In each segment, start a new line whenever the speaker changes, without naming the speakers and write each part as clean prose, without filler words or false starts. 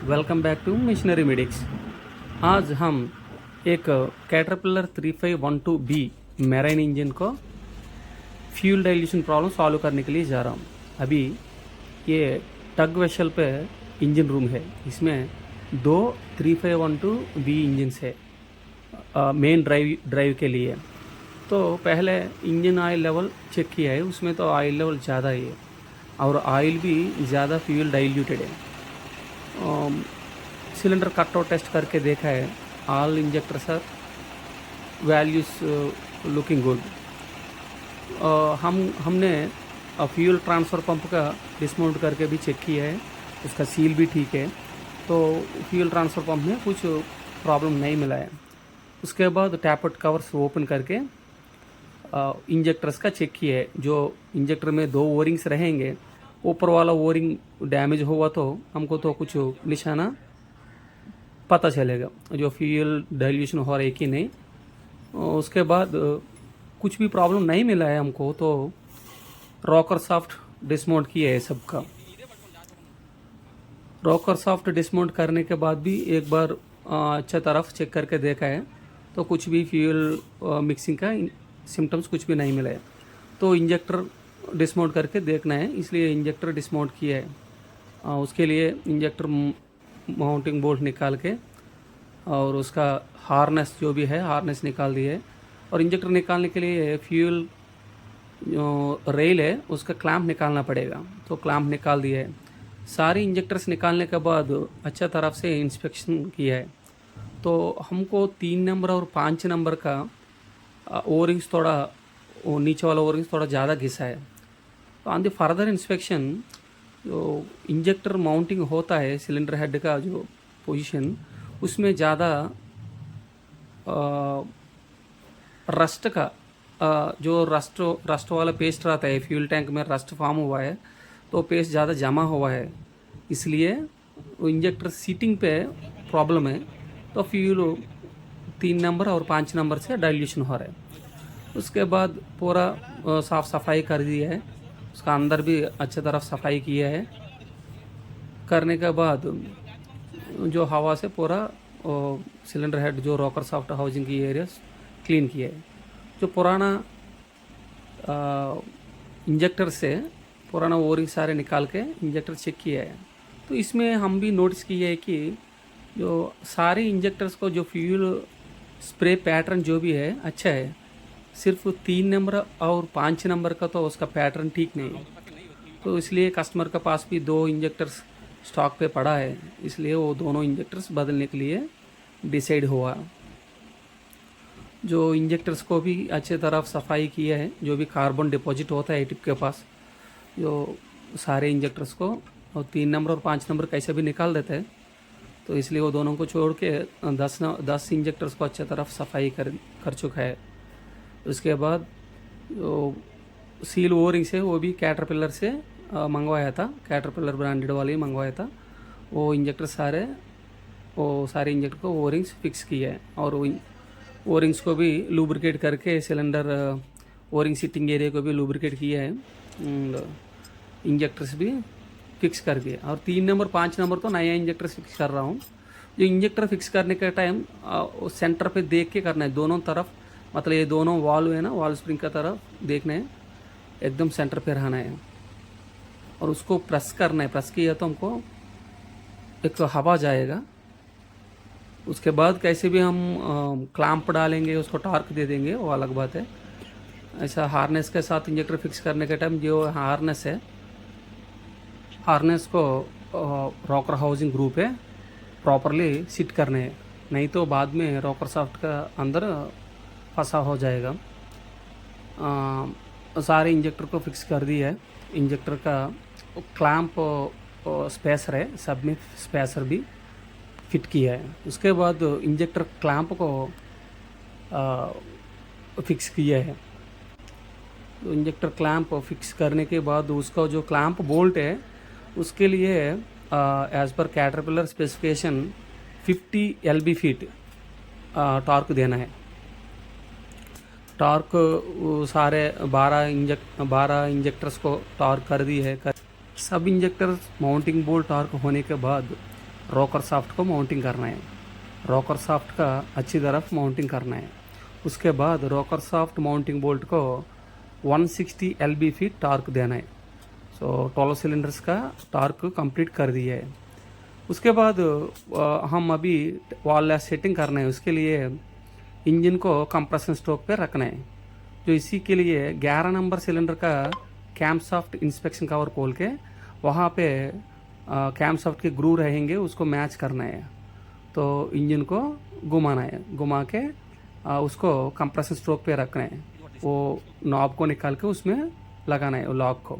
Welcome back to missionary medics. आज हम एक कैटरपिलर 3512B मैराइन इंजन को फ्यूल डाइल्यूशन प्रॉब्लम सॉल्व करने के लिए जा रहा हूँ। अभी ये टग वेसल पे इंजन रूम है। इसमें दो 3512B इंजन्स है मेन ड्राइव के लिए। तो पहले इंजन ऑयल लेवल चेक किया है, उसमें तो ऑयल लेवल ज़्यादा है और ऑयल भी ज़्यादा फ्यूल डाइल्यूटेड है। सिलेंडर कटआउट टेस्ट करके देखा है, all injectors are values looking good. हमने फ्यूल ट्रांसफ़र पंप का डिसमाउंट करके भी चेक किया है, उसका सील भी ठीक है। तो फ्यूल ट्रांसफ़र पंप में कुछ प्रॉब्लम नहीं मिला है। उसके बाद टैपट कवर्स ओपन करके इंजेक्टर्स का चेक किया है। जो इंजेक्टर में दो ओरिंग्स रहेंगे, ऊपर वाला ओरिंग डैमेज हुआ तो हमको तो कुछ निशाना पता चलेगा जो फ्यूल डाइल्यूशन हो रहा है कि नहीं। उसके बाद कुछ भी प्रॉब्लम नहीं मिला है हमको, तो रॉकर सॉफ्ट डिसमाउंट किया है सबका। रॉकर सॉफ्ट डिसमाउंट करने के बाद भी एक बार अच्छा तरफ चेक करके देखा है, तो कुछ भी फ्यूल मिक्सिंग का सिम्टम्स कुछ भी नहीं मिला है। तो इंजेक्टर डिसमाउंट करके देखना है, इसलिए इंजेक्टर डिसमाउंट किया है। उसके लिए इंजेक्टर माउंटिंग बोल्ट निकाल के और उसका हार्नेस जो भी है हार्नेस निकाल दिए है। और इंजेक्टर निकालने के लिए फ्यूल जो रेल है उसका क्लैंप निकालना पड़ेगा, तो क्लैंप निकाल दिया है। सारी इंजेक्टर्स निकालने के बाद अच्छा तरफ से इंस्पेक्शन किया है, तो हमको 3 नंबर और 5 नंबर का ओरिंग्स थोड़ा नीचे वाला ओरिंग्स थोड़ा ज़्यादा घिसा है। तो ऑन द फर्दर इंस्पेक्शन जो इंजेक्टर माउंटिंग होता है सिलेंडर हेड का जो पोजीशन, उसमें ज़्यादा रस्ट का जो रस्ट वाला पेस्ट रहता है, फ्यूल टैंक में रस्ट फॉर्म हुआ है, तो पेस्ट ज़्यादा जमा हुआ है, इसलिए वो इंजेक्टर सीटिंग पे प्रॉब्लम है। तो फ्यूल 3 नंबर और 5 नंबर से डाइल्यूशन हो रहा है। उसके बाद पूरा साफ़ सफाई कर दिया है, उसका अंदर भी अच्छे तरफ सफाई किया है। करने के बाद जो हवा से पूरा सिलेंडर हेड जो रॉकर सॉफ्ट हाउसिंग की एरिया क्लीन किया है। जो पुराना इंजेक्टर से पुराना ओरिंग सारे निकाल के इंजेक्टर चेक किया है। तो इसमें हम भी नोटिस किए है कि जो सारे इंजेक्टर्स को जो फ्यूल स्प्रे पैटर्न जो भी है अच्छा है, सिर्फ 3 नंबर और 5 नंबर का तो उसका पैटर्न ठीक नहीं है। तो इसलिए कस्टमर के पास भी 2 इंजेक्टर्स स्टॉक पे पड़ा है, इसलिए वो दोनों इंजेक्टर्स बदलने के लिए डिसाइड हुआ। जो इंजेक्टर्स को भी अच्छे तरफ सफाई किया है, जो भी कार्बन डिपॉजिट होता है टिप के पास, जो सारे इंजेक्टर्स को और 3 नंबर और 5 नंबर कैसे भी निकाल देते हैं, तो इसलिए वो दोनों को छोड़ के 10 इंजेक्टर्स को अच्छे तरफ सफाई कर चुका है। उसके बाद जो सील ओरिंग्स है वो भी कैटरपिलर से मंगवाया था, कैटरपिलर ब्रांडेड वाले ही मंगवाया था। वो इंजेक्टर सारे इंजेक्टर को ओरिंग्स फिक्स किए हैं और ओरिंग्स को भी लुब्रिकेट करके सिलेंडर ओरिंग सीटिंग एरिया को भी लुब्रिकेट किया है। इंजेक्टर्स भी फिक्स कर दिए और 3 नंबर 5 नंबर तो नया इंजेक्टर फिक्स कर रहा हूँ। जो इंजेक्टर फिक्स करने के टाइम सेंटर पे देख के करना है, दोनों तरफ, मतलब ये दोनों वाल्व है ना, वाल्व स्प्रिंग का तरफ देखना है, एकदम सेंटर पे रहना है और उसको प्रेस करना है। प्रेस किया तो हमको एक तो हवा जाएगा। उसके बाद कैसे भी हम क्लैंप डालेंगे, उसको टॉर्क दे देंगे, वो अलग बात है। ऐसा हार्नेस के साथ इंजेक्टर फिक्स करने के टाइम जो हार्नेस है, हार्नेस को रॉकर हाउसिंग ग्रुप है प्रॉपरली सिट करने हैं, नहीं तो बाद में रॉकर सॉफ्ट का अंदर फंसा हो जाएगा। सारे इंजेक्टर को फिक्स कर दिया है। इंजेक्टर का क्लैंप स्पेसर है, सब में स्पेसर भी फिट किया है। उसके बाद इंजेक्टर क्लैंप को फिक्स किया है। तो इंजेक्टर क्लैंप फिक्स करने के बाद उसका जो क्लैंप बोल्ट है उसके लिए as per caterpillar specification 50 LB feet torque देना है। टॉर्क सारे 12 इंजेक्टर्स को टॉर्क कर दी है। सब इंजेक्टर्स माउंटिंग बोल्ट टॉर्क होने के बाद रोकर साफ्ट को माउंटिंग करना है। रोकर साफ्ट का अच्छी तरफ माउंटिंग करना है। उसके बाद रोकर साफ्ट माउंटिंग बोल्ट को 160 LB फीट टार्क देना है। सो 12 सिलेंडर्स का टार्क कंप्लीट कर दिया है। उसके बाद हम अभी वाल सेटिंग करना है। उसके लिए इंजन को कंप्रेशन स्ट्रोक पे रखना है। जो इसी के लिए 11 नंबर सिलेंडर का कैम सॉफ्ट इंस्पेक्शन कवर खोल के वहाँ पे कैम सॉफ्ट के ग्रू रहेंगे, उसको मैच करना है। तो इंजन को घुमाना है, घुमा के उसको कंप्रेशन स्ट्रोक पे रखना है। वो नॉब को निकाल के उसमें लगाना है, वो लॉक को।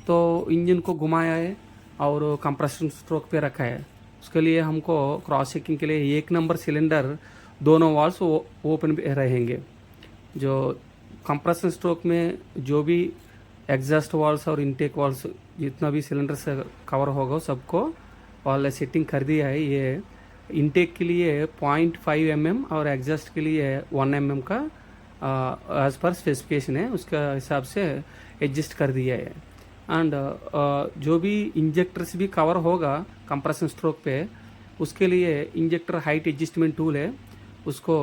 तो इंजन को घुमाया है और कंप्रेशन स्ट्रोक पे रखा है। उसके लिए हमको क्रॉस चेकिंग के लिए 1 नंबर सिलेंडर दोनों वाल्स ओपन रहेंगे। जो कंप्रेशन स्ट्रोक में जो भी एग्जॉस्ट वाल्स और इनटेक वाल्स जितना भी सिलेंडर से कवर होगा सबको वाल सेटिंग कर दिया है। ये इनटेक के लिए 0.5 mm और एग्जॉस्ट के लिए 1 mm का एज पर स्पेसिफिकेशन है, उसका हिसाब से एडजस्ट कर दिया है। एंड जो भी इंजेक्टर्स भी कवर होगा कंप्रेशन स्ट्रोक पे, उसके लिए इंजेक्टर हाइट एडजस्टमेंट टूल है, उसको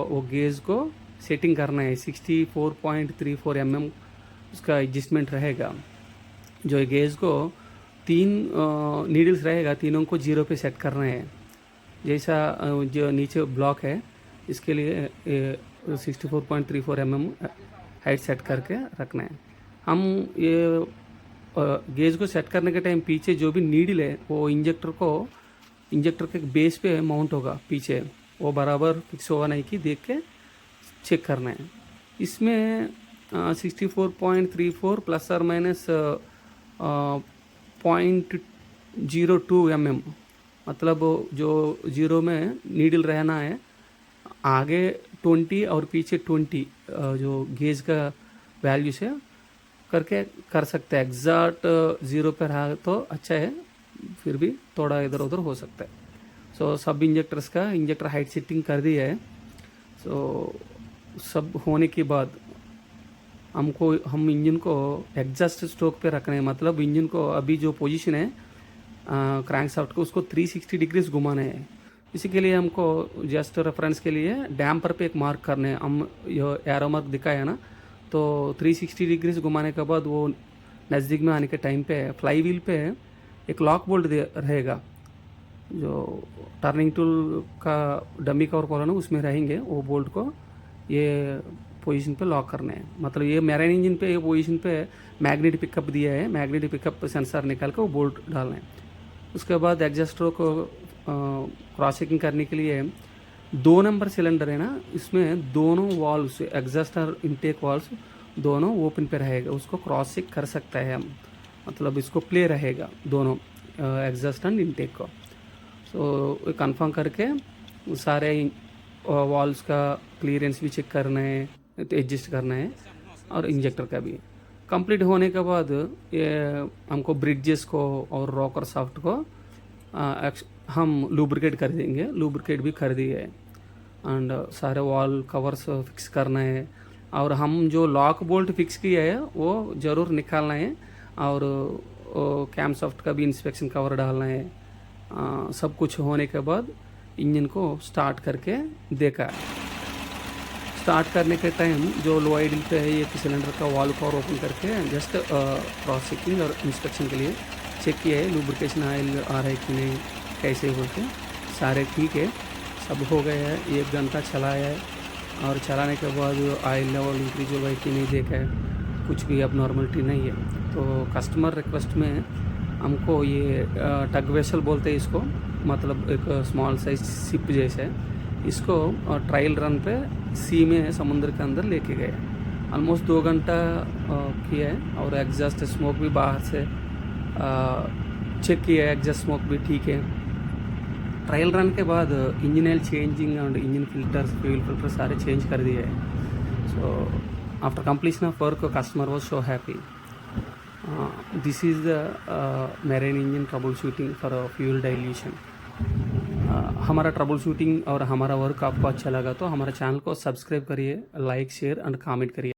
वो गेज को सेटिंग करना है। 64.34 mm उसका एडजस्टमेंट रहेगा। जो गेज को 3 नीडल्स रहेगा, तीनों को 0 पे सेट करना है। जैसा जो नीचे ब्लॉक है इसके लिए 64.34 mm हाइट सेट करके रखना है। हम ये गेज को सेट करने के टाइम पीछे जो भी नीडल है वो इंजेक्टर के बेस पे माउंट होगा पीछे, वो बराबर फिक्स होगा नहीं कि देख के चेक करना है। इसमें 64.34 प्लस और माइनस 0.02 mm, मतलब जो 0 में नीडल रहना है, आगे 20 और पीछे 20 जो गेज का वैल्यू से करके कर सकते हैं। एग्जैक्ट 0 पर रहा तो अच्छा है, फिर भी थोड़ा इधर उधर हो सकता है। सो सब इंजेक्टर्स का इंजेक्टर हाइट सेटिंग कर दी है। सो सब होने के बाद हम इंजन को एग्जॉस्ट स्ट्रोक पे रखना है। मतलब इंजन को अभी जो पोजीशन है क्रैंक शाफ्ट को, उसको 360 डिग्रीज घुमाना है। इसी के लिए हमको जस्ट रेफरेंस के लिए डैम्पर पे एक मार्क करना है। हम ये एरो मार्क दिखाया ना, तो 360 डिग्रीज घुमाने के बाद वो नज़दीक में आने के टाइम पे फ्लाई व्हील पे एक लॉक बोल्ट रहेगा, जो टर्निंग टूल का डमी कवर खोला ना उसमें रहेंगे। वो बोल्ट को ये पोजीशन पे लॉक करना है। मतलब ये मैरीन इंजन पे ये पोजीशन पे मैग्नेटिक पिकअप दिया है, मैग्नेटिक पिकअप सेंसर निकाल कर वो बोल्ट डालना है। उसके बाद एग्जॉस्टर को क्रॉस चेकिंग करने के लिए 2 नंबर सिलेंडर है ना, इसमें दोनों वाल्व्स एग्जॉस्ट और इनटेक वाल्व्स दोनों ओपन पे रहेगा, उसको क्रॉस चेक कर सकता है हम। मतलब इसको प्ले रहेगा दोनों एग्जॉस्ट एंड इनटेक को। सो कंफर्म करके सारे वाल्व्स का क्लियरेंस भी चेक करना है, एडजस्ट करना है, और इंजेक्टर का भी कंप्लीट होने के बाद ये हमको ब्रिडजेस को और रॉकर शाफ्ट को हम लुब्रिकेट कर देंगे। लुब्रिकेट भी कर दिए है। एंड सारे वॉल कवर्स फिक्स करना है, और हम जो लॉक बोल्ट फिक्स किया है वो ज़रूर निकालना है, और कैम सॉफ्ट का भी इंस्पेक्शन कवर डालना है। सब कुछ होने के बाद इंजन को स्टार्ट करके देखा। स्टार्ट करने के टाइम जो लो आइडल पे है एक सिलेंडर का वॉल कवर ओपन करके जस्ट क्रॉस चेकिंग और इंस्पेक्शन के लिए चेक किया है, लुब्रिकेशन ऑयल आ रहा है कि नहीं, कैसे बोलते सारे ठीक है, सब हो गया है। 1 घंटा चलाया है, और चलाने के बाद ऑयल लेवल इंक्रीज हुआ है कि नहीं देखा है, कुछ भी अब नॉर्मलिटी नहीं है। तो कस्टमर रिक्वेस्ट में हमको ये टग वेसल बोलते हैं इसको, मतलब एक स्मॉल साइज शिप जैसे है, इसको ट्रायल रन पे सी में समुद्र के अंदर लेके गए। ऑलमोस्ट 2 घंटा किया है, और एग्जॉस्ट स्मोक भी बाहर से चेक किया है, एग्जॉस्ट स्मोक भी ठीक है। ट्रायल रन के बाद इंजन ऑयल चेंजिंग और इंजन फिल्टर्स, फ्यूल फिल्टर सारे चेंज कर दिए हैं। So after completion of work customer was so happy. This is the marine engine trouble shooting for fuel dilution. हमारा ट्रबल शूटिंग और हमारा वर्क आपको अच्छा लगा तो हमारे चैनल को सब्सक्राइब करिए, लाइक, शेयर एंड कमेंट करिए।